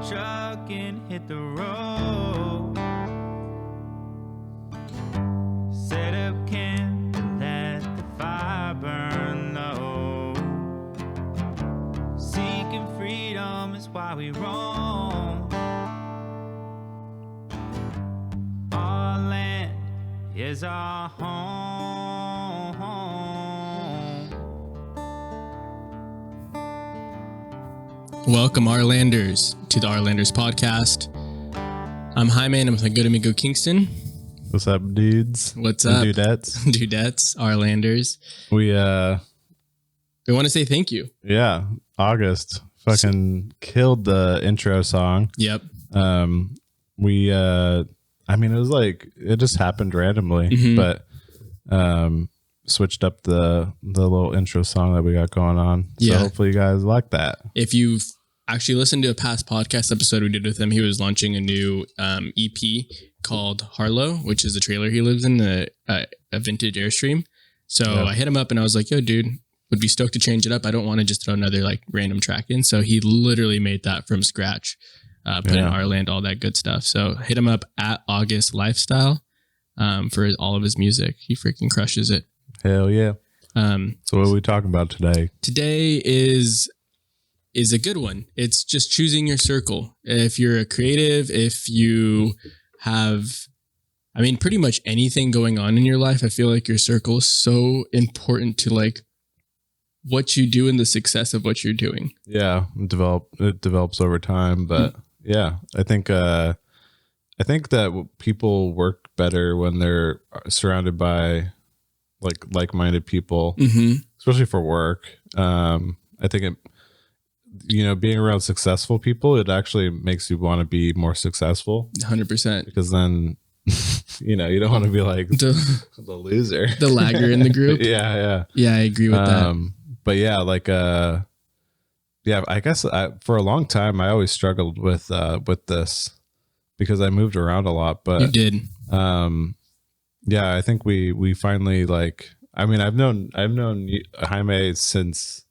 truck and hit the road. Set up camp and let the fire burn low. Seeking freedom is why we roam. Our land is our home. Welcome, Arlanders, to the Arlanders podcast. I'm Jaime, and I'm with my good amigo Kingston. What's up, dudes? What's up? Dudettes. Dudettes, Arlanders. We want to say thank you. yeah, August fucking killed the intro song. Yep. I mean, it was like it just happened randomly, but switched up the little intro song that we got going on. So hopefully you guys like that. If you've actually listened to a past podcast episode we did with him, he was launching a new EP called Harlow, which is the trailer he lives in, a vintage Airstream. So I hit him up and I was like, yo, dude, would be stoked to change it up. I don't want to just throw another like random track in. So he literally made that from scratch, put in Arland, all that good stuff. So hit him up at August Lifestyle for all of his music. He freaking crushes it. Hell yeah. So what are we talking about today? Today is a good one. It's just choosing your circle. If you're a creative, if you have, I mean, pretty much anything going on in your life, I feel like your circle is so important to like what you do and the success of what you're doing. Yeah, it develops over time, but yeah, I think that people work better when they're surrounded by like-minded people, especially for work. I think it, being around successful people, it actually makes you want to be more successful. 100%. Because then, you don't want to be like the loser, the lagger in the group. Yeah, I agree with that. But yeah, I guess for a long time I always struggled with this because I moved around a lot. But you did. Yeah, I think we finally I've known Jaime since,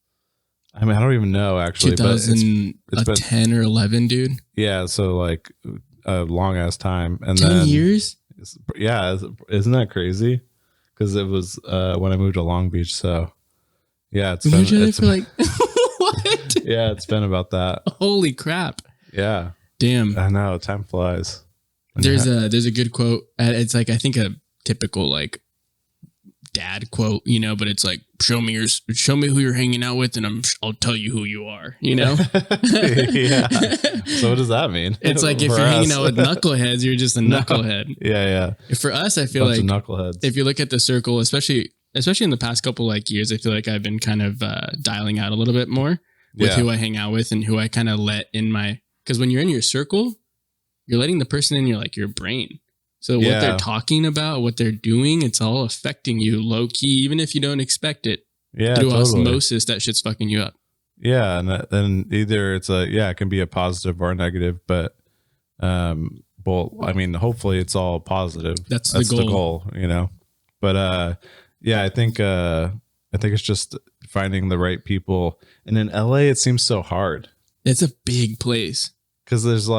I don't even know actually, 2010 but it's been, or 11, dude. Yeah, so like a long ass time, and 10 then years. Yeah, isn't that crazy? Because it was when I moved to Long Beach, so yeah, it's been for like what? Yeah, it's been about that. Holy crap! Yeah, damn. I know, time flies. There's a good quote. It's like, I think a typical like dad quote, but it's like, show me who you're hanging out with, and I'll tell you who you are. Yeah. So what does that mean? It's like if you're hanging out with knuckleheads, you're just a knucklehead. Yeah. For us, I feel like knuckleheads. If you look at the circle, especially in the past couple like years, I feel like I've been kind of dialing out a little bit more with who I hang out with and who I kind of let in my. Because when you're in your circle, you're letting the person in your brain. So what they're talking about, what they're doing, it's all affecting you low key, even if you don't expect it. Yeah, through totally. osmosis, that shit's fucking you up. Yeah, and then either it's it can be a positive or a negative, but hopefully it's all positive. That's the goal, But I think it's just finding the right people. And in LA, it seems so hard. It's a big place because there's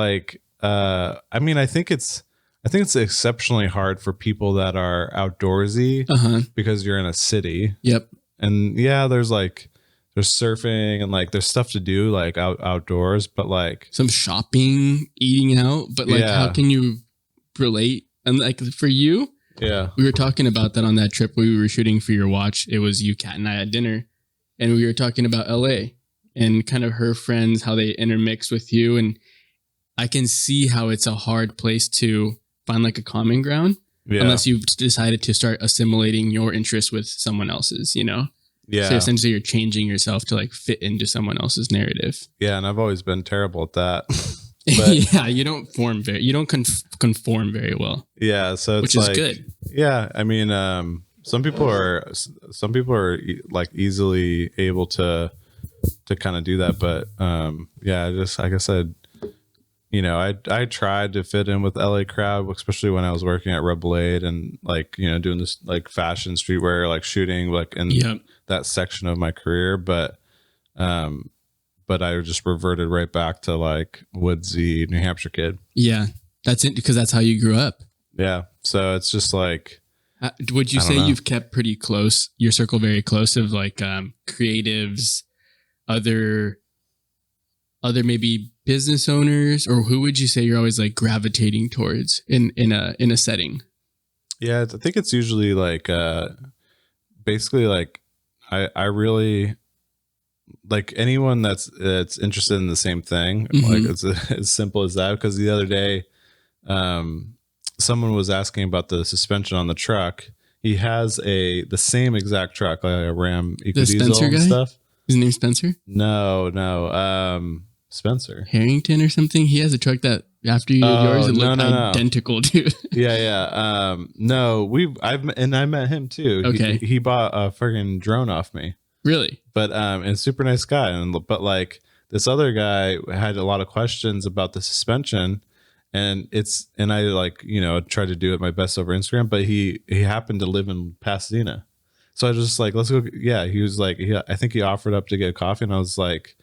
I think it's exceptionally hard for people that are outdoorsy because you're in a city. Yep. And there's surfing and there's stuff to do outdoors, but some shopping, eating out, but how can you relate? And for you, we were talking about that on that trip we were shooting for your watch. It was you, Kat, and I at dinner, and we were talking about LA and kind of her friends, how they intermix with you. And I can see how it's a hard place to find a common ground unless you've decided to start assimilating your interests with someone else's, So essentially you're changing yourself to fit into someone else's narrative. Yeah. And I've always been terrible at that. But, you don't conform very well. Yeah. So it's which is good. Yeah. I mean, some people are easily able to kind of do that. But just like I said, I tried to fit in with the LA crowd, especially when I was working at Rebel Aid and doing this fashion shooting in that section of my career. But but I just reverted right back to like woodsy New Hampshire kid. Yeah, that's it, because that's how you grew up. Yeah, so it's just like. Would you say you've kept pretty close, your circle very close of like creatives, other maybe business owners, or who would you say you're always like gravitating towards in a setting? Yeah, I think it's usually like basically like I really like anyone that's interested in the same thing. Like it's as simple as that. Because the other day, someone was asking about the suspension on the truck. He has the same exact truck, like a Ram EcoDiesel and stuff. His name's Spencer? No. Spencer Harrington or something. He has a truck that after you did yours, it looked identical to. Yeah. No, I met him too. Okay. He bought a friggin' drone off me. Really? But and super nice guy. But like this other guy had a lot of questions about the suspension. And I like, tried to do it my best over Instagram, but he happened to live in Pasadena. So I was just like, let's go. Yeah. He was like, I think he offered up to get coffee. And I was like,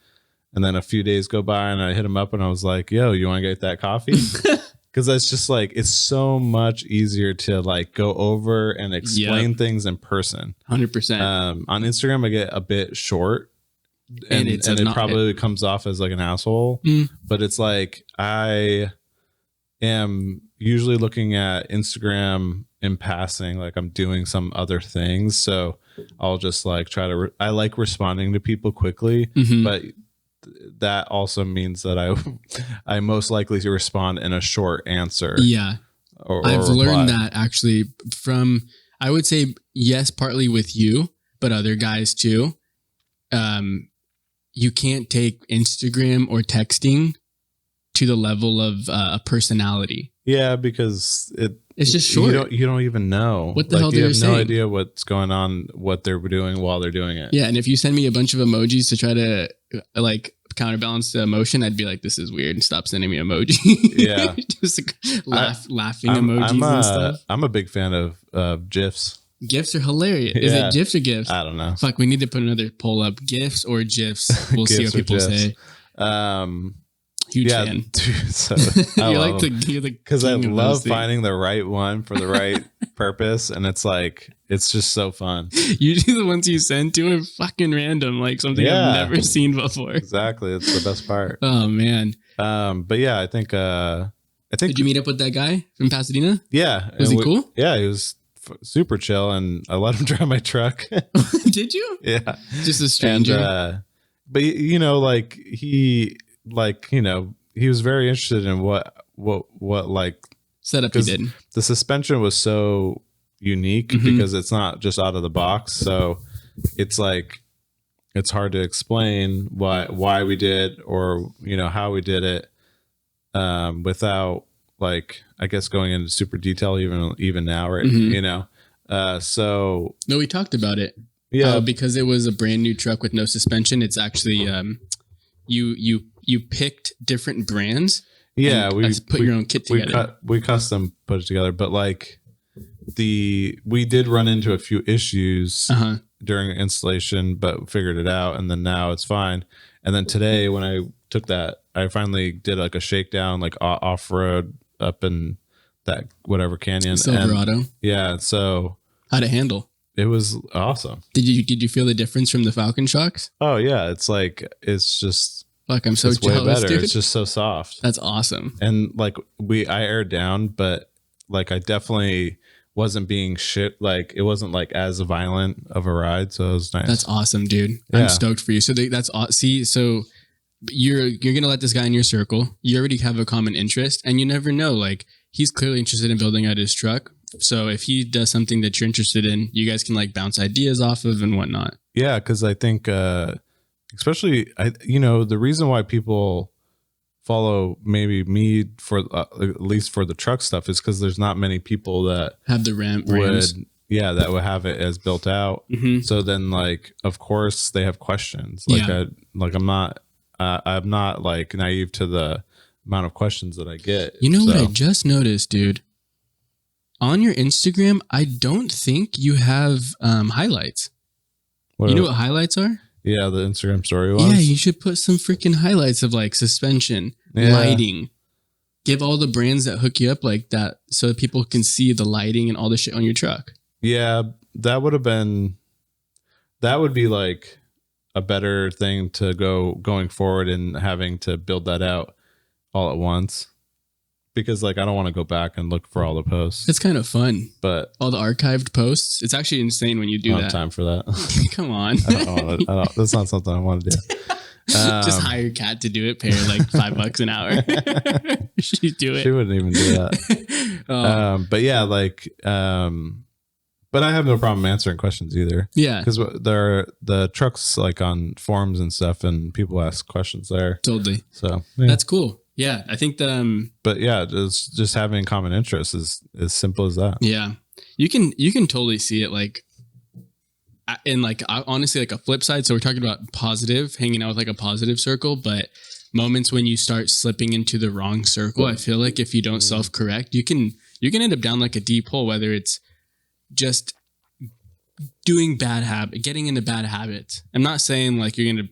and then a few days go by and I hit him up and I was like, yo, you want to get that coffee? Cause that's just like, it's so much easier to like go over and explain things in person. 100%. On Instagram, I get a bit short and it probably comes off as like an asshole, but it's like, I am usually looking at Instagram in passing, like I'm doing some other things. So I'll just like I like responding to people quickly, but that also means that I most likely to respond in a short answer. Yeah. Or I've learned that actually from, I would say, yes, partly with you, but other guys too. You can't take Instagram or texting to the level of a personality. Yeah, because it's just short. You don't even know what the hell they're saying. You have no idea what's going on, what they're doing while they're doing it. Yeah, and if you send me a bunch of emojis to try to like counterbalance the emotion, I'd be like, this is weird, and stop sending me emoji. Yeah. Just laughing emojis and stuff. I'm a big fan of GIFs. GIFs are hilarious. Is it GIFs or GIFs? I don't know. Fuck, we need to put another poll up. GIFs or GIFs. We'll see what people say. Huge fan. Dude, so you're because I love finding the right one for the right purpose, and it's like it's just so fun. Usually the ones you send to are fucking random, like something I've never seen before. Exactly, it's the best part. Oh man. But yeah, I think. Did you meet up with that guy from Pasadena? Yeah. Was he cool? Yeah, he was super chill, and I let him drive my truck. Did you? Yeah. Just a stranger. And, but like he was very interested in what like setup he did. The suspension was so unique because it's not just out of the box. So it's like, it's hard to explain why we did, or, how we did it, without like, I guess going into super detail even now. Right. So no, we talked about it. Yeah. Because it was a brand new truck with no suspension. It's actually, you picked different brands. Yeah, we put your own kit together. We custom put it together, but like we did run into a few issues during installation, but figured it out, and then now it's fine. And then today, when I took that, I finally did like a shakedown, like off road up in that whatever canyon, Silverado. Yeah, so how'd it handle? It was awesome. Did you feel the difference from the Falcon shocks? Oh yeah, it's just. Fuck, I'm so jealous, way better. Dude. It's just so soft. That's awesome. And like I aired down, but like I definitely wasn't being shit. Like it wasn't like as violent of a ride, so it was nice. That's awesome, dude. Yeah. I'm stoked for you. So so you're gonna let this guy in your circle. You already have a common interest, and you never know. Like he's clearly interested in building out his truck. So if he does something that you're interested in, you guys can like bounce ideas off of and whatnot. Yeah, because I think. Especially, the reason why people follow maybe me for at least for the truck stuff is because there's not many people that have the Rams. That would have it as built out. So then, like, of course, they have questions. Like, I'm not like naive to the amount of questions that I get. You know what I just noticed, dude? On your Instagram, I don't think you have highlights. You know what highlights are? Yeah, the Instagram story ones. Yeah, you should put some freaking highlights of like suspension, lighting. Give all the brands that hook you up like that so that people can see the lighting and all the shit on your truck. Yeah, that would be like a better thing to going forward and having to build that out all at once. Because like I don't want to go back and look for all the posts. It's kind of fun, but all the archived posts. It's actually insane when you do that. I don't have time for that. Come on, that's not something I want to do. Just hire Kat to do it. Pay her like $5 an hour. She'd do it. She wouldn't even do that. But yeah, like, but I have no problem answering questions either. Yeah, because the trucks like on forums and stuff, and people ask questions there. Totally. So that's cool. Yeah, I think that. But yeah, just having common interests is as simple as that. Yeah, you can totally see it like, in like honestly like a flip side. So we're talking about positive, hanging out with like a positive circle, but moments when you start slipping into the wrong circle, I feel like if you don't self-correct, you can end up down like a deep hole. Whether it's just doing getting into bad habits. I'm not saying like you're gonna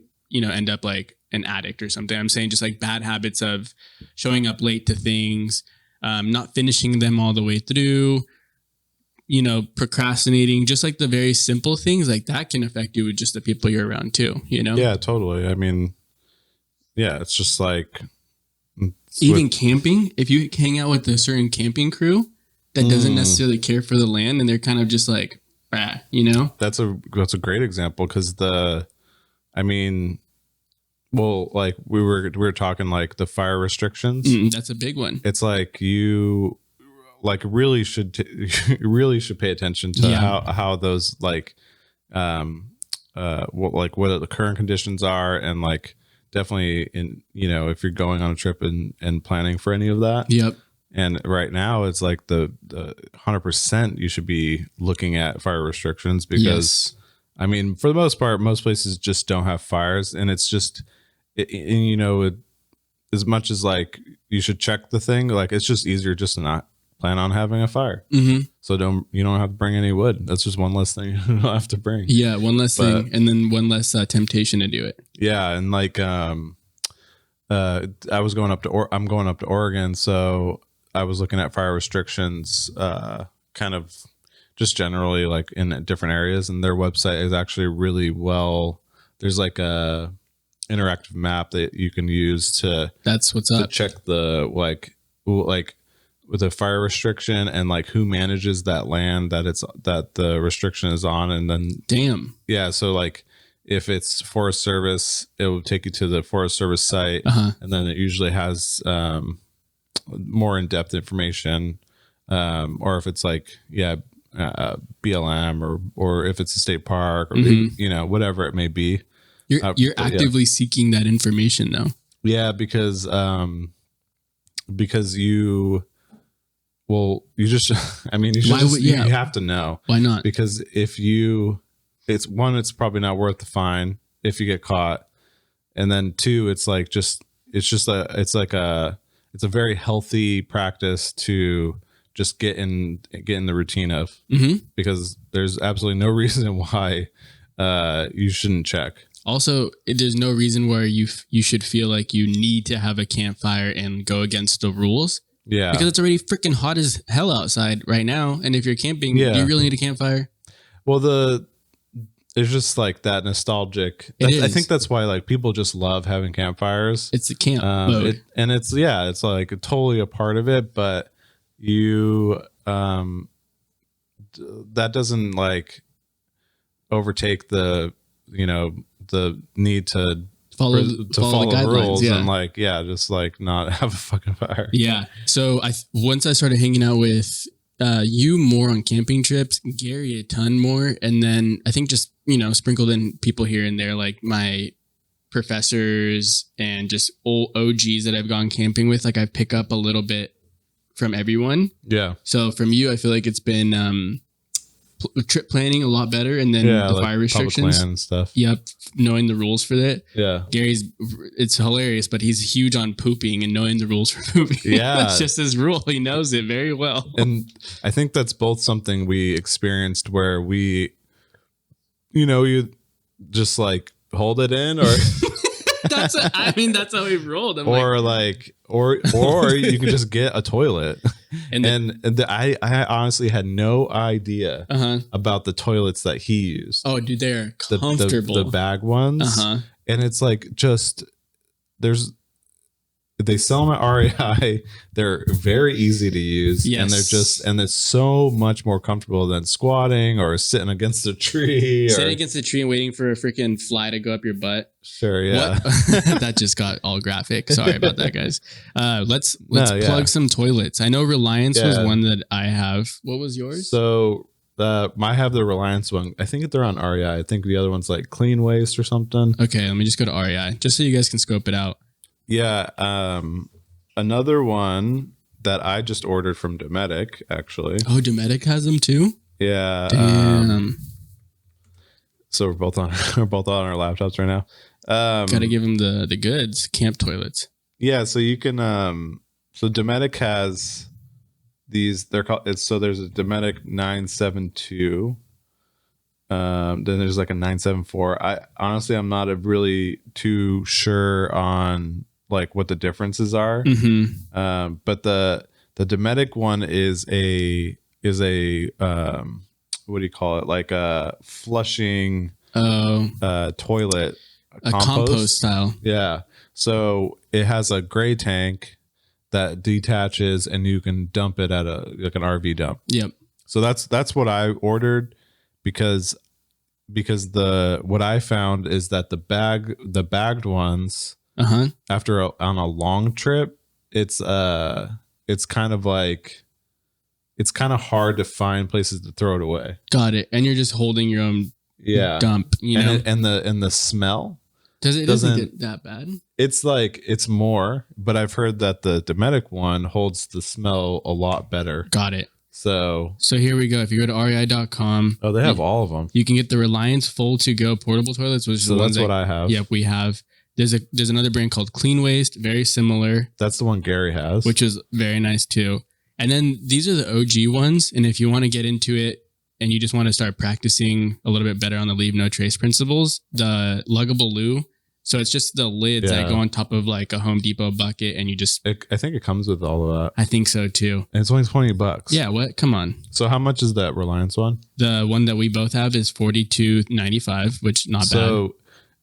end up like an addict or something. I'm saying just like bad habits of showing up late to things, not finishing them all the way through, procrastinating, just like the very simple things like that can affect you with just the people you're around too, Yeah, totally. I mean, yeah, it's just like even camping. If you hang out with a certain camping crew that doesn't necessarily care for the land and they're kind of just like, that's a great example. Cause well, like we were talking like the fire restrictions. That's a big one. It's like you like really should pay attention to how those like what the current conditions are, and like definitely in if you're going on a trip and planning for any of that. Yep. And right now it's like the 100% you should be looking at fire restrictions because I mean, for the most part, most places just don't have fires, and it's just, as much as like you should check the thing, like it's just easier just to not plan on having a fire. So you don't have to bring any wood. That's just one less thing you don't have to bring. Yeah, one less thing, and then one less temptation to do it. Yeah, and like I'm going up to Oregon, so I was looking at fire restrictions, kind of just generally like in different areas, and their website is actually really well. There's like a interactive map that you can use to check the like with a fire restriction and like who manages that land that the restriction is on, and then so like if it's Forest Service, it will take you to the Forest Service site, and then it usually has more in-depth information, or if it's like BLM or if it's a state park or whatever it may be. You're actively seeking that information though. Yeah, because you just you have to know. Why not? Because if it's probably not worth the fine if you get caught, and then two, it's a very healthy practice to just get in the routine of, because there's absolutely no reason why you shouldn't check. Also, there's no reason where you should feel like you need to have a campfire and go against the rules. Yeah, because it's already freaking hot as hell outside right now, and if you're camping, do you really need a campfire? Well, it's just like that nostalgic. I think that's why like people just love having campfires. It's a camp mode, it's like totally a part of it, but you that doesn't like overtake the the need to follow the rules and just like not have a fucking fire. Yeah. So once I started hanging out with you more on camping trips, Gary a ton more, and then I think just sprinkled in people here and there like my professors and just old OGs that I've gone camping with. Like I pick up a little bit from everyone. Yeah. So from you, I feel like it's been trip planning a lot better, and then the like fire restrictions and stuff. Yep, knowing the rules for that. Yeah, it's hilarious, but he's huge on pooping and knowing the rules for pooping. Yeah, that's just his rule. He knows it very well. And I think that's both something we experienced where we, you just like hold it in, or that's how we rolled. Or you can just get a toilet. I honestly had no idea about the toilets that he used. Oh, dude, they're comfortable. The bag ones. And it's like they sell them at REI. They're very easy to use. Yes. And it's so much more comfortable than squatting or sitting against a tree. Sitting against a tree and waiting for a freaking fly to go up your butt. Sure, yeah. That just got all graphic. Sorry about that, guys. Let's plug some toilets. I know Reliance was one that I have. What was yours? So I have the Reliance one. I think they're on REI. I think the other one's like Clean Waste or something. Okay, let me just go to REI just so you guys can scope it out. Yeah. Another one that I just ordered from Dometic, actually. Oh, Dometic has them too? Yeah. Damn. So we're both on our laptops right now. Gotta give them the goods, camp toilets. Yeah, so you can so Dometic has these, they're called, so there's a Dometic 972. Then there's like a 974. I'm not really too sure on like what the differences are. But the Dometic one is a what do you call it? Like a flushing toilet, a compost style. Yeah. So it has a gray tank that detaches and you can dump it at an RV dump. Yep. So that's what I ordered. Because what I found is that the bagged ones on a long trip, it's kind of hard to find places to throw it away. Got it. And you're just holding your own dump, you know. And the smell doesn't get that bad. It's more, but I've heard that the Dometic one holds the smell a lot better. Got it. So here we go. If you go to rei.com. Oh, they have all of them. You can get the Reliance Full to Go portable toilets, which is the ones that's what I have. Yep, we have. There's another brand called Clean Waste, very similar. That's the one Gary has, which is very nice too. And then these are the OG ones. And if you want to get into it and you just want to start practicing a little bit better on the leave no trace principles, the Luggable Loo. So it's just the lids that go on top of like a Home Depot bucket, and you just. I think it comes with all of that. I think so too. And it's only $20. Yeah. What? Come on. So how much is that Reliance one? The one that we both have is $42.95, which not bad. So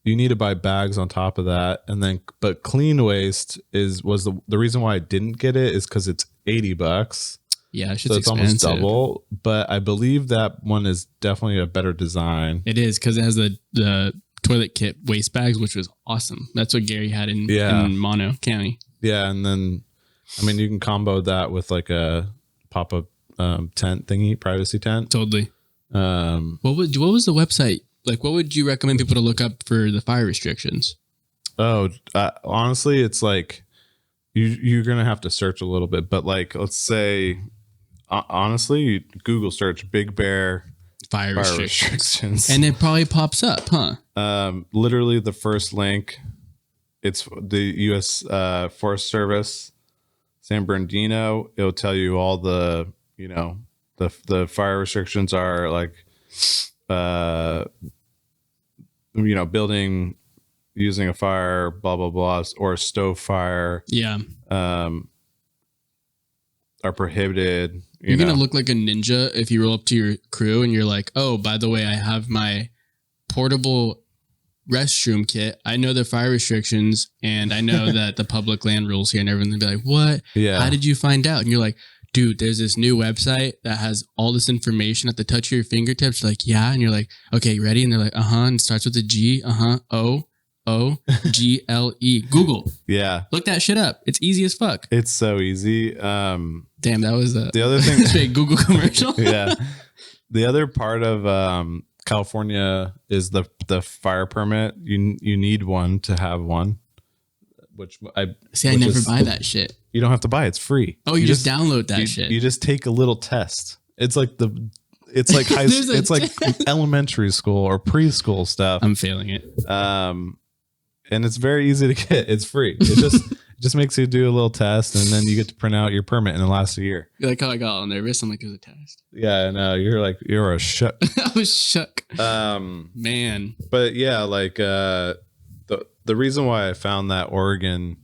you need to buy bags on top of that, and then but Clean Waste was the reason why I didn't get it is because it's $80. Yeah, it's expensive. Almost double. But I believe that one is definitely a better design. It is because it has the toilet kit waste bags, which was awesome. That's what Gary had in Mono County. Yeah, and then you can combo that with like a pop-up tent thingy, privacy tent. Totally. What was the website? Like, what would you recommend people to look up for the fire restrictions? Oh, honestly, it's like you're gonna have to search a little bit, but like, let's say, honestly, you Google search Big Bear fire restrictions, and it probably pops up, huh? Literally the first link, it's the U.S. Forest Service, San Bernardino. It'll tell you all the the fire restrictions are like, building using a fire, blah blah blah, or a stove fire. Yeah. Are prohibited. You're gonna look like a ninja if you roll up to your crew and you're like, oh, by the way, I have my portable restroom kit. I know the fire restrictions and I know that the public land rules here, and everyone will be like, what? Yeah. How did you find out? And you're like, dude, there's this new website that has all this information at the touch of your fingertips. You're like, yeah. And you're like, okay, you ready? And they're like, and it starts with a G, O-G-L-E. Google. Yeah. Look that shit up. It's easy as fuck. It's so easy. Damn, that was the other thing. Straight Google commercial. Yeah. The other part of California is the fire permit. You need one to have one. I never buy that shit. You don't have to buy it. It's free. Oh, you just download that shit. You just take a little test. It's like it's like elementary school or preschool stuff. I'm failing it. And it's very easy to get. It's free. It's just just makes you do a little test, and then you get to print out your permit, and it lasts a year. You're like, oh, I got all nervous. I'm like, it was a test. Yeah, no, you're a shook. I was shook. Man. But yeah, like the reason why I found that Oregon,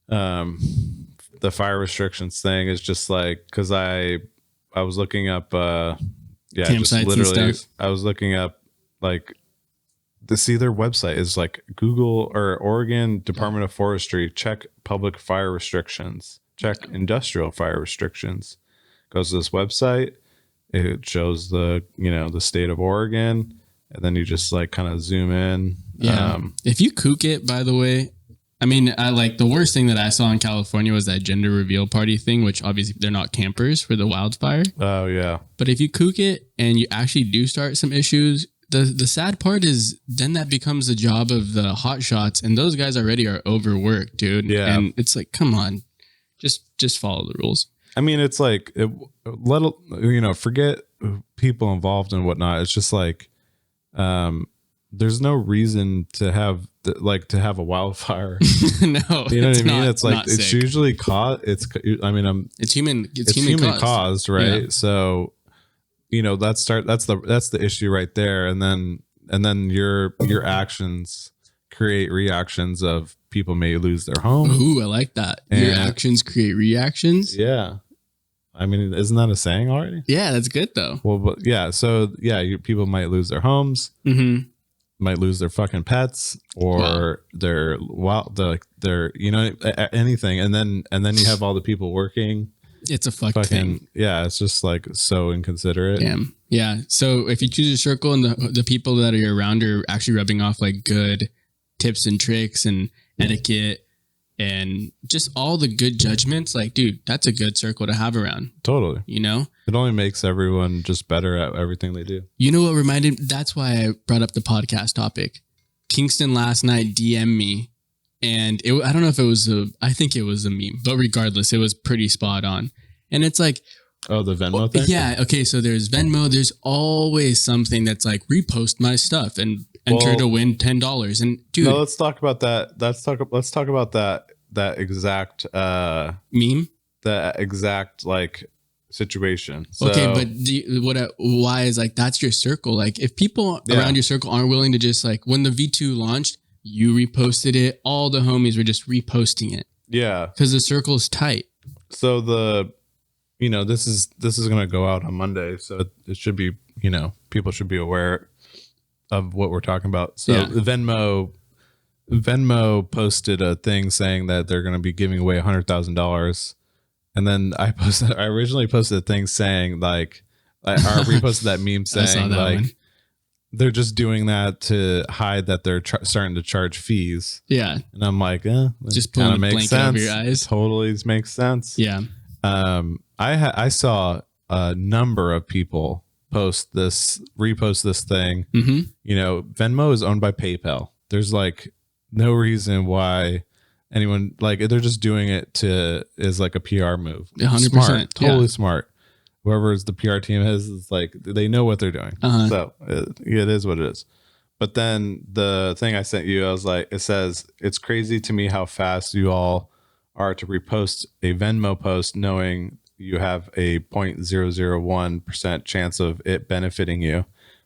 the fire restrictions thing is just like because I was looking up, just literally, I was looking up like. Their website is like Google or Oregon Department of Forestry. Check public fire restrictions. Check industrial fire restrictions. Goes to this website. It shows the state of Oregon, and then you just like kind of zoom in. Yeah. If you kook it, by the way, I mean, I like the worst thing that I saw in California was that gender reveal party thing, which obviously they're not campers for the wildfire. Oh yeah. But if you kook it and you actually do start some issues. The sad part is then that becomes the job of the hot shots, and those guys already are overworked, dude. Yeah. And it's like, come on, just follow the rules. I mean, it's like, forget people involved and whatnot. It's just like, there's no reason to have a wildfire. No, you know what I mean? It's like, it's sick. Usually caused. It's human caused, right? Yeah. So, that's the issue right there. And then your actions create reactions of people may lose their home. Ooh, I like that. Your actions create reactions. Yeah. I mean, isn't that a saying already? Yeah, that's good though. Well, but yeah. So yeah, people might lose their homes, might lose their fucking pets or their anything. And then you have all the people working. It's a fucking thing. Yeah, it's just like so inconsiderate. Damn. Yeah. So if you choose a circle and the people that are around are actually rubbing off like good tips and tricks and etiquette and just all the good judgments, like, dude, that's a good circle to have around. Totally. It only makes everyone just better at everything they do. You know what reminded? That's why I brought up the podcast topic. Kingston last night DM'd me. And I don't know if it was I think it was a meme, but regardless, it was pretty spot on. And it's like, oh, the Venmo thing? Yeah. Okay. So there's Venmo. There's always something that's like repost my stuff and enter to win $10. And dude, no, let's talk about that. Let's talk about that exact meme, that exact like situation. So, okay, but why is like that's your circle? Like if people around your circle aren't willing to just like when the V2 launched. You reposted it. All the homies were just reposting it. Yeah. Because the circle's tight. So this is going to go out on Monday. So it should be, people should be aware of what we're talking about. So Venmo posted a thing saying that they're going to be giving away $100,000. And then I originally posted a thing saying like, I reposted that meme saying like, one. They're just doing that to hide that they're starting to charge fees. Yeah. And I'm like, just kind of makes sense. Over your eyes. Totally makes sense. Yeah. I saw a number of people repost this thing. Mm-hmm. Venmo is owned by PayPal. There's like no reason why anyone they're just doing it is like a PR move. 100%. Smart, totally smart. Whoever the PR team is like, they know what they're doing. So it is what it is. But then the thing I sent you, I was like, it says, it's crazy to me how fast you all are to repost a Venmo post knowing you have a 0.001% chance of it benefiting you,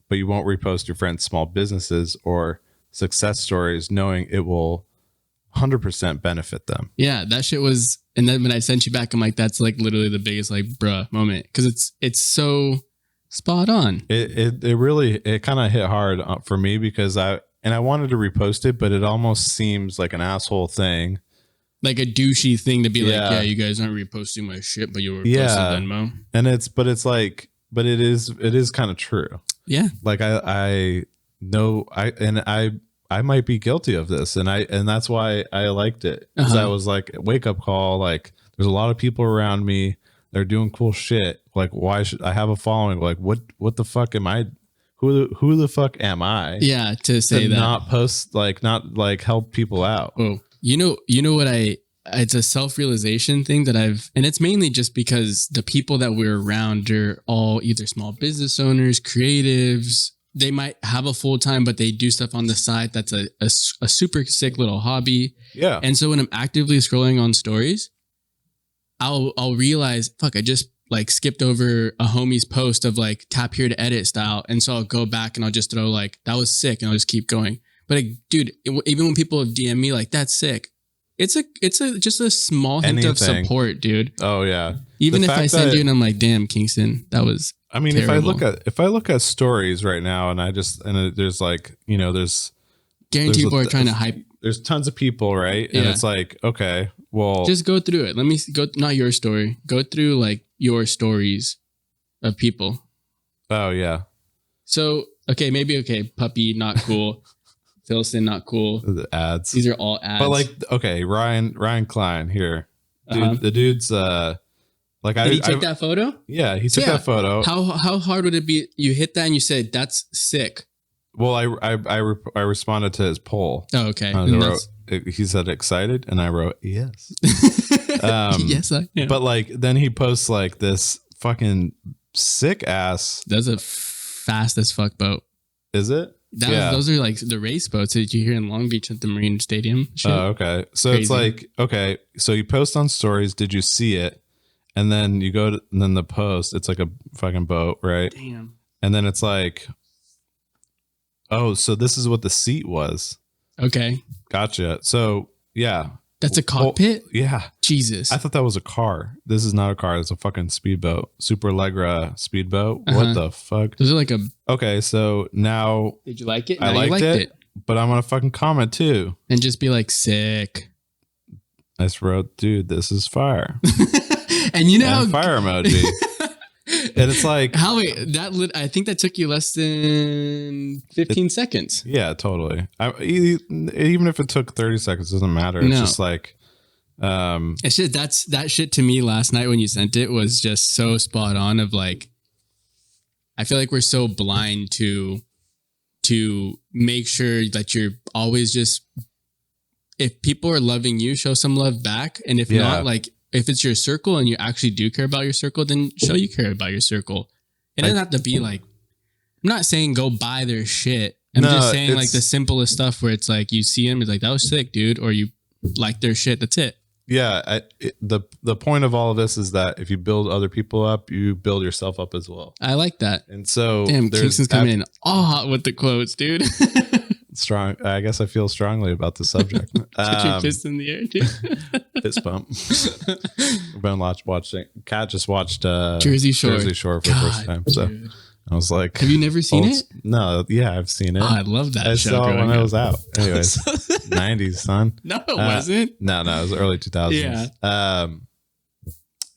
but you won't repost your friends' small businesses or success stories knowing it will 100% benefit them. Yeah, that shit was... And then when I sent you back, I'm like, that's like literally the biggest like bruh moment because it's so spot on. It really kind of hit hard for me because I wanted to repost it, but it almost seems like an asshole thing, like a douchey thing to be like, yeah, you guys aren't reposting my shit, but you were reposting Venmo. And it is kind of true. Yeah, like I know I might be guilty of this, and that's why I liked it because I was like, wake up call. Like, there's a lot of people around me. They're doing cool shit. Like, why should I have a following? Like, what the fuck am I? Who the fuck am I? Yeah, to say that not post not help people out. Oh, you know what it's a self-realization thing that and it's mainly just because the people that we're around are all either small business owners, creatives, they might have a full time, but they do stuff on the side. That's a super sick little hobby. Yeah. And so when I'm actively scrolling on stories, I'll realize, fuck, I just like skipped over a homie's post of like tap here to edit style. And so I'll go back and I'll just throw like, that was sick. And I'll just keep going. But like, dude, even when people DM me like, that's sick. It's just a small hint of support, dude. Oh yeah. Even if I send you and I'm like, damn, Kingston, that was I mean, terrible. if I look at stories right now and there's like, you know, there's guarantee people are trying to hype. There's tons of people, right? And it's like, okay, well, just go through it. Let me go, not your story. Go through like your stories of people. Oh yeah. So, okay, puppy, not cool. Philston, not cool. The ads. These are all ads. But like, okay, Ryan Klein here. Dude, the dude's like Did he take that photo? Yeah, he took that photo. How hard would it be? You hit that and you said, that's sick. Well, I responded to his poll. Oh, okay. He said excited, and I wrote yes. Yes, I am. But like, then he posts like this fucking sick ass. That's a fast as fuck boat. Is it? Those are like the race boats that you hear in Long Beach at the Marine Stadium. Oh, okay. So Crazy. It's like, okay, so you post on stories. Did you see it? And then you go to, and then the post, it's like a fucking boat, right? Damn. And then it's like, oh, so this is what the seat was. Okay. Gotcha. So yeah. That's a cockpit? Well, yeah. Jesus. I thought that was a car. This is not a car. It's a fucking speedboat. Super Allegra speedboat. What the fuck? Those are like a... Okay, so now... Did you like it? I liked it, but I'm going to fucking comment too. And just be like, sick. I just wrote, dude, this is fire. And you know... And fire emoji. And it's like... I think that took you less than 15 seconds. Yeah, totally. Even if it took 30 seconds, it doesn't matter. It's just like... It's just, that shit to me last night when you sent it was just so spot on of like... I feel like we're so blind to make sure that you're always just... If people are loving you, show some love back. And if not, like... If it's your circle and you actually do care about your circle, then show you care about your circle. It doesn't have to be like, I'm not saying go buy their shit. I'm just saying like the simplest stuff where it's like you see them, it's like, that was sick, dude. Or you like their shit. That's it. Yeah. The point of all of this is that if you build other people up, you build yourself up as well. I like that. And so damn, Kingston's coming in all hot with the quotes, dude. Strong. I guess I feel strongly about the subject. Put your fist in the air, dude. Fist bump. We've been watching. Kat just watched Jersey Shore for the first time. So dude. I was like, have you never seen it? No. Yeah, I've seen it. Oh, I love that. I saw it when it was out. Anyways, 90s, son. No, it wasn't. No, it was early 2000s. Yeah.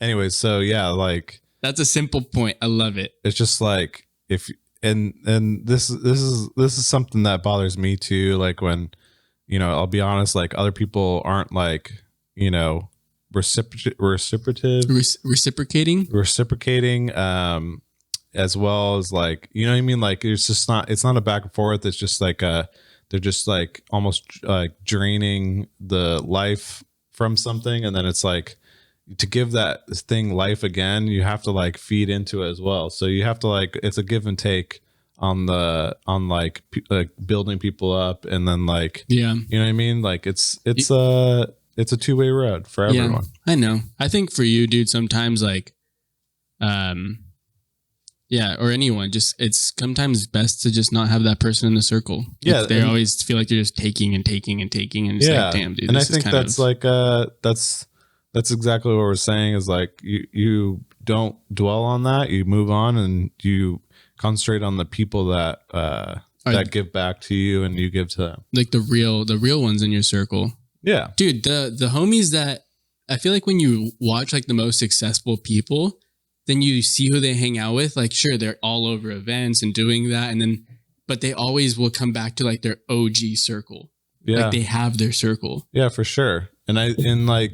Anyways, so yeah, like that's a simple point. I love it. It's just like if. And this is something that bothers me too. Like when, you know, I'll be honest, like other people aren't like, you know, reciprocating, as well as like, you know what I mean? Like it's not a back and forth. It's just like they're just like almost like draining the life from something. And then it's like, to give that thing life again, you have to like feed into it as well. So you have to like, it's a give and take on like building people up, and then like, yeah, you know what I mean? Like it's a 2-way road for everyone. Yeah, I know. I think for you, dude, sometimes like, yeah, or anyone, just it's sometimes best to just not have that person in the circle. Yeah, they always feel like they're just taking and taking and taking, and it's like, damn, dude. And I think that's like that's exactly what we're saying is like you don't dwell on that. You move on and you concentrate on the people that give back to you and you give to them. Like the real ones in your circle. Yeah. Dude, the homies that I feel like when you watch like the most successful people, then you see who they hang out with. Like, sure, they're all over events and doing that. And then, but they always will come back to like their OG circle. Yeah. Like they have their circle. Yeah, for sure. And another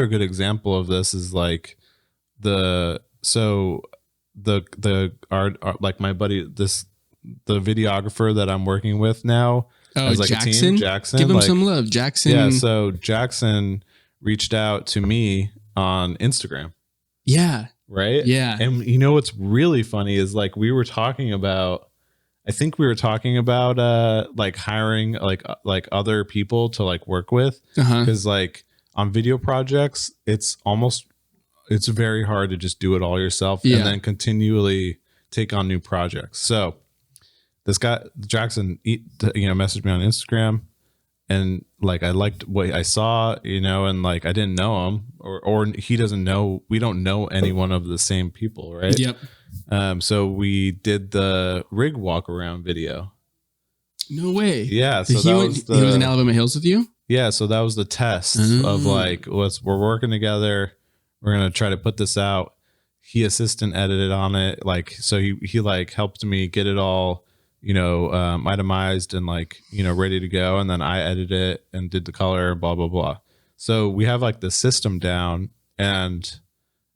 good example of this is like the like my buddy, the videographer that I'm working with now. Oh, as like Jackson? A team, Jackson. Give him like, some love, Jackson. Yeah, so Jackson reached out to me on Instagram. Yeah. Right? Yeah. And you know what's really funny is like we were talking about I think we were talking about like hiring like other people to like work with, because like on video projects, it's very hard to just do it all yourself and then continually take on new projects. So this guy Jackson, messaged me on Instagram, and like I liked what I saw, and like I didn't know him, or he doesn't know. We don't know any one of the same people, right? Yep. So we did the rig walk around video. No way. Yeah. So he was in Alabama Hills with you? Yeah. So that was the test of like, we're working together. We're going to try to put this out. He assistant edited on it. Like, so he like helped me get it all, itemized and like, ready to go. And then I edited it and did the color, blah, blah, blah. So we have like the system down, and,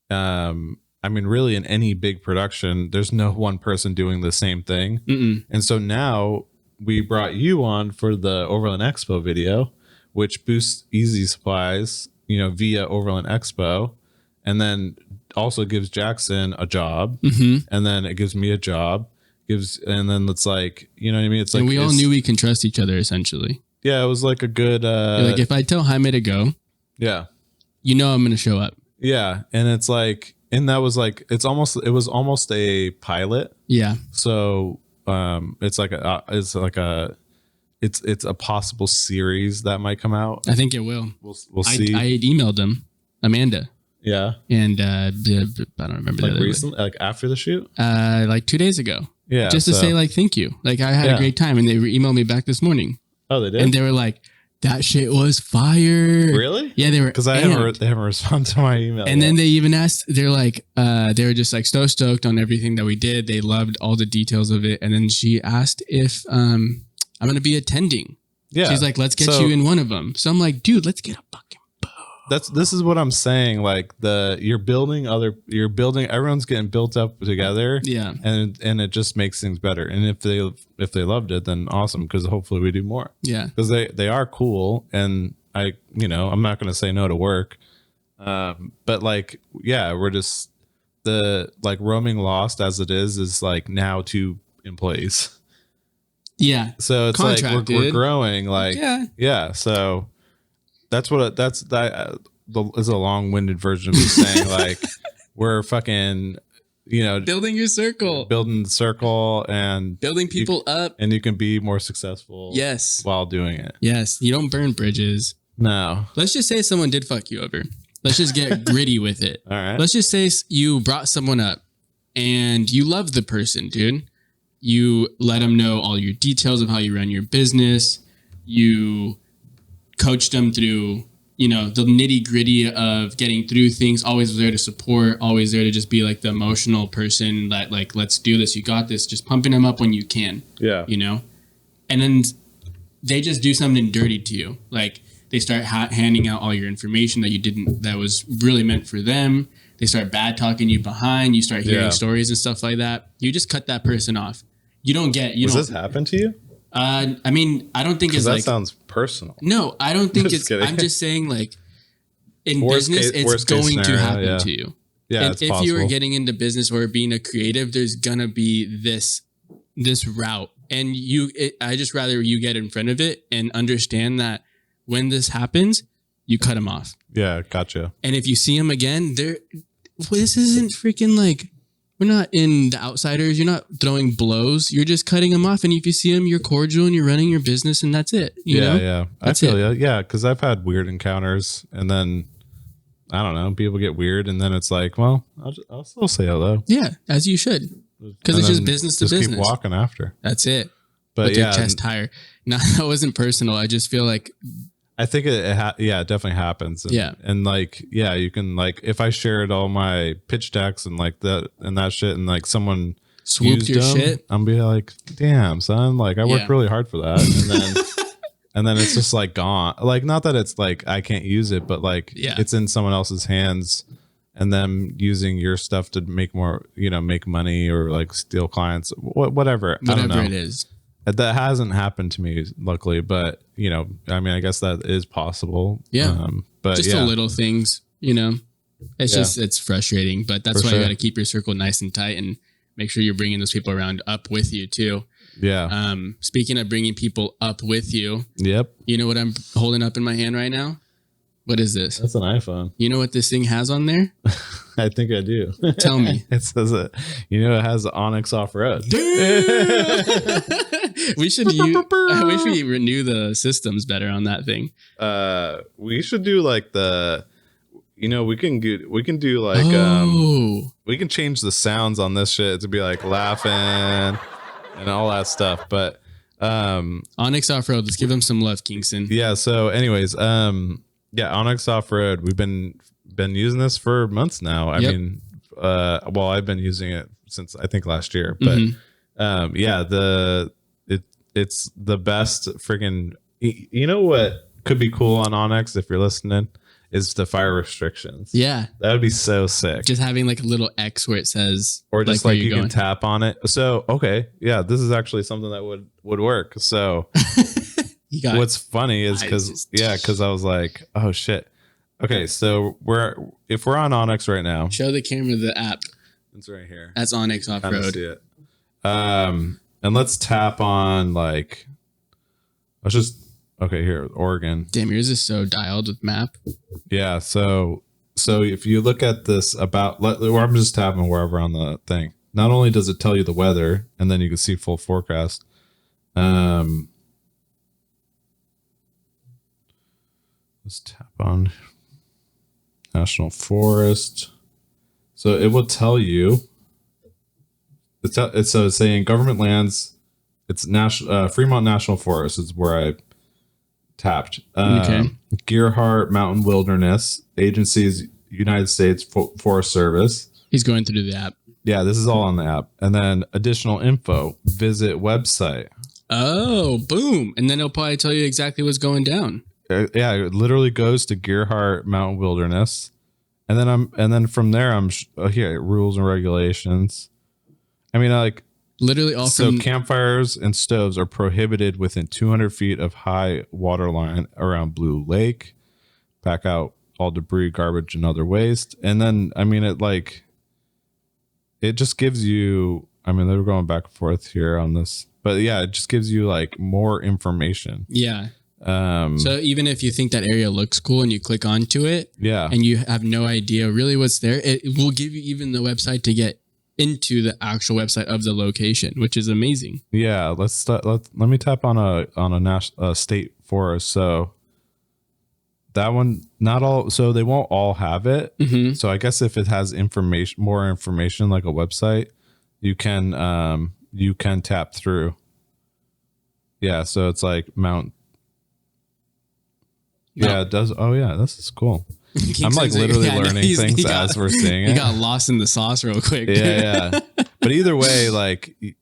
I mean, really, in any big production, there's no one person doing the same thing. And so now we brought you on for the Overland Expo video, which boosts Easy Supplies, via Overland Expo, and then also gives Jackson a job, and then it gives me a job, and then it's like, you know what I mean? It's like, and we all knew we can trust each other, essentially. Yeah, it was like a good. Like if I tell Jaime to go, yeah, I'm going to show up. Yeah, and it's like. And that was like, it was almost a pilot. Yeah. So it's a possible series that might come out. I think it will. We'll see. I emailed him, Amanda. Yeah. And I don't remember like recently, like after the shoot, like 2 days ago. Yeah. Just to say like thank you. Like I had a great time, and they emailed me back this morning. Oh, they did. And they were like, that shit was fire. Really? Yeah, they were. Because they haven't responded to my email. And then they even asked, they're like, they were just like so stoked on everything that we did. They loved all the details of it. And then she asked if I'm going to be attending. Yeah. She's like, let's get you in one of them. So I'm like, dude, let's get a fucking boat. This is what I'm saying. Like you're building, everyone's getting built up together. Yeah. And it just makes things better. And if they loved it, then awesome. Because hopefully we do more. Yeah. Because they are cool. And I'm not going to say no to work. But like, yeah, we're just like roaming lost as it is like now 2 employees. Yeah. So it's like we're growing. Like, yeah. So that's is a long-winded version of me saying like we're fucking, building your circle, building the circle, and building people up, and you can be more successful. Yes. While doing it. Yes. You don't burn bridges. No. Let's just say someone did fuck you over. Let's just get gritty with it. All right. Let's just say you brought someone up and you love the person, dude. You let them know all your details of how you run your business. You coached them through, the nitty gritty of getting through things, always there to support, always there to just be like the emotional person that like, let's do this. You got this, just pumping them up when you can. Yeah. And then they just do something dirty to you. Like they start handing out all your information that was really meant for them. They start bad talking you behind. You start hearing stories and stuff like that. You just cut that person off. Does this happen to you? I mean, I don't think it's like... That sounds personal. No, I don't think it's... I'm just saying like in business, it's going to happen to you. Yeah, and if you are getting into business or being a creative, there's going to be this route. And I just rather you get in front of it and understand that when this happens, you cut them off. Yeah, gotcha. And if you see them again, this isn't freaking like... We're not in the outsiders. You're not throwing blows. You're just cutting them off. And if you see them, you're cordial and you're running your business, and that's it. You know? Yeah. I feel you. Yeah, because I've had weird encounters, and then I don't know, people get weird, and then it's like, well, I'll still say hello. Yeah, as you should, because it's just business to business. Keep walking after. That's it. But with your chest higher. No, that wasn't personal. I just feel like. I think it definitely happens. And, and like, you can like, if I shared all my pitch decks and like that shit, and like someone swooped your shit, I'm be like, damn son, like I worked really hard for that. And then, and then it's just like gone. Like, not that it's like, I can't use it, but like it's in someone else's hands, and them using your stuff to make more, make money or like steal clients, whatever I don't know. It is. That hasn't happened to me, luckily, but I mean, I guess that is possible. Yeah, but just the little things, it's just it's frustrating. But that's why you got to keep your circle nice and tight and make sure you're bringing those people around up with you too. Yeah. Speaking of bringing people up with you. Yep. You know what I'm holding up in my hand right now? What is this? That's an iPhone. You know what this thing has on there? I think I do. Tell me. It says it. It has the Onyx Off-Road. We should I wish we renew the systems better on that thing. We should do like we can do like we can change the sounds on this shit to be like laughing and all that stuff. But Onyx Off-Road, let's give them some love, Kingston. Yeah. So, anyways, Onyx Off-Road. We've been using this for months now. I mean, I've been using it since I think last year. But it's the best freaking. You know what could be cool on Onyx if you're listening is the fire restrictions. Yeah, that would be so sick. Just having like a little X where it says, or just like you can tap on it. So this is actually something that would work. So. What's funny is because I was like, oh shit. Okay, so if we're on Onyx right now. Show the camera the app. It's right here. That's Onyx Off-Road. See it. And let's tap on here, Oregon. Damn, yours is so dialed with map. Yeah, so if you look at this where I'm just tapping wherever on the thing. Not only does it tell you the weather, and then you can see full forecast. Let's tap on National Forest. So it will tell you. It's saying government lands. It's Fremont National Forest is where I tapped. Gerhardt Mountain Wilderness Agencies, United States Forest Service. He's going through the app. Yeah, this is all on the app. And then additional info. Visit website. Oh, boom! And then it'll probably tell you exactly what's going down. Yeah, it literally goes to Gerhardt Mountain Wilderness, and then from there I'm here rules and regulations. I mean, literally all. So campfires and stoves are prohibited within 200 feet of high water line around Blue Lake. Pack out all debris, garbage, and other waste. And then it just gives you. I mean, they were going back and forth here on this, but yeah, it just gives you more information. Yeah. So even if you think that area looks cool and you click onto it, and you have no idea really what's there, it will give you even the website to get into the actual website of the location, which is amazing. Yeah, let me tap on a state forest. So that one, not all, so they won't all have it. Mm-hmm. So I guess if it has more information like a website, you can tap through. Yeah, so it's like Mount. Yeah, it does. Oh, yeah, this is cool. I'm literally learning things as we're seeing it. You got lost in the sauce real quick. Yeah. But either way,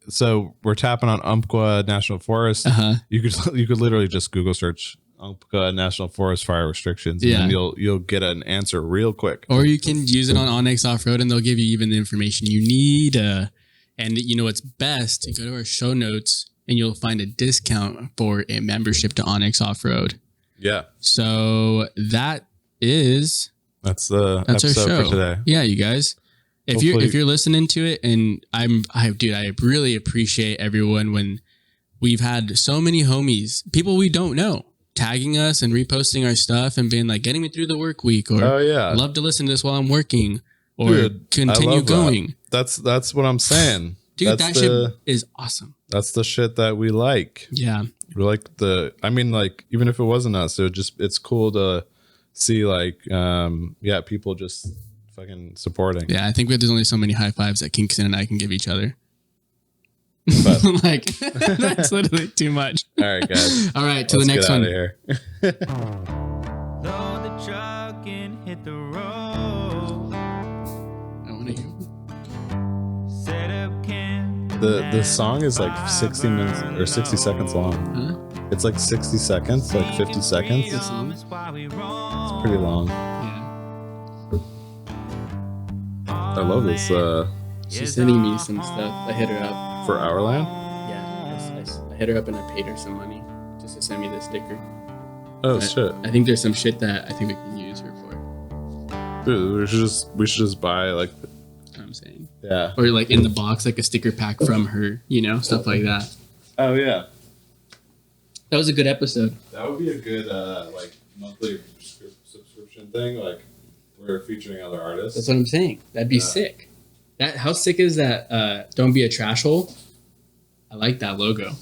so we're tapping on Umpqua National Forest. Uh-huh. You could literally just Google search Umpqua National Forest fire restrictions, and then you'll get an answer real quick. Or you can use it on Onyx Off-Road, and they'll give you even the information you need. And you know what's best? You go to our show notes, and you'll find a discount for a membership to Onyx Off-Road. Yeah. So that's the episode for today. Yeah, you guys. If you're listening to it, and I really appreciate everyone when we've had so many homies, people we don't know, tagging us and reposting our stuff and being like, getting me through the work week, or love to listen to this while I'm working, or continue going. That's what I'm saying. Dude, that shit is awesome. That's the shit that we like. Yeah. We like even if it wasn't us, it's cool to see people just fucking supporting. Yeah, I think there's only so many high fives that Kingston and I can give each other. But that's literally too much. All right, guys. All right, to the next one. Here. Load the truck and hit the road. I want to hear. Set up camp. The song is 60 minutes or 60 seconds long. Huh? It's 60 seconds, 50 seconds. It's pretty long. Yeah. I love this. She's sending me some stuff. I hit her up. For Hourland? Yeah. I hit her up and I paid her some money just to send me the sticker. Oh, shit. I think there's some shit that I think we can use her for. Dude, we should just buy I'm saying. Yeah. Or in the box, a sticker pack from her, stuff like that. Oh yeah, that was a good episode. That would be a good like monthly subscription thing. Like we're featuring other artists. That's what I'm saying. That'd be sick. How sick is that? Don't be a trash hole. I like that logo.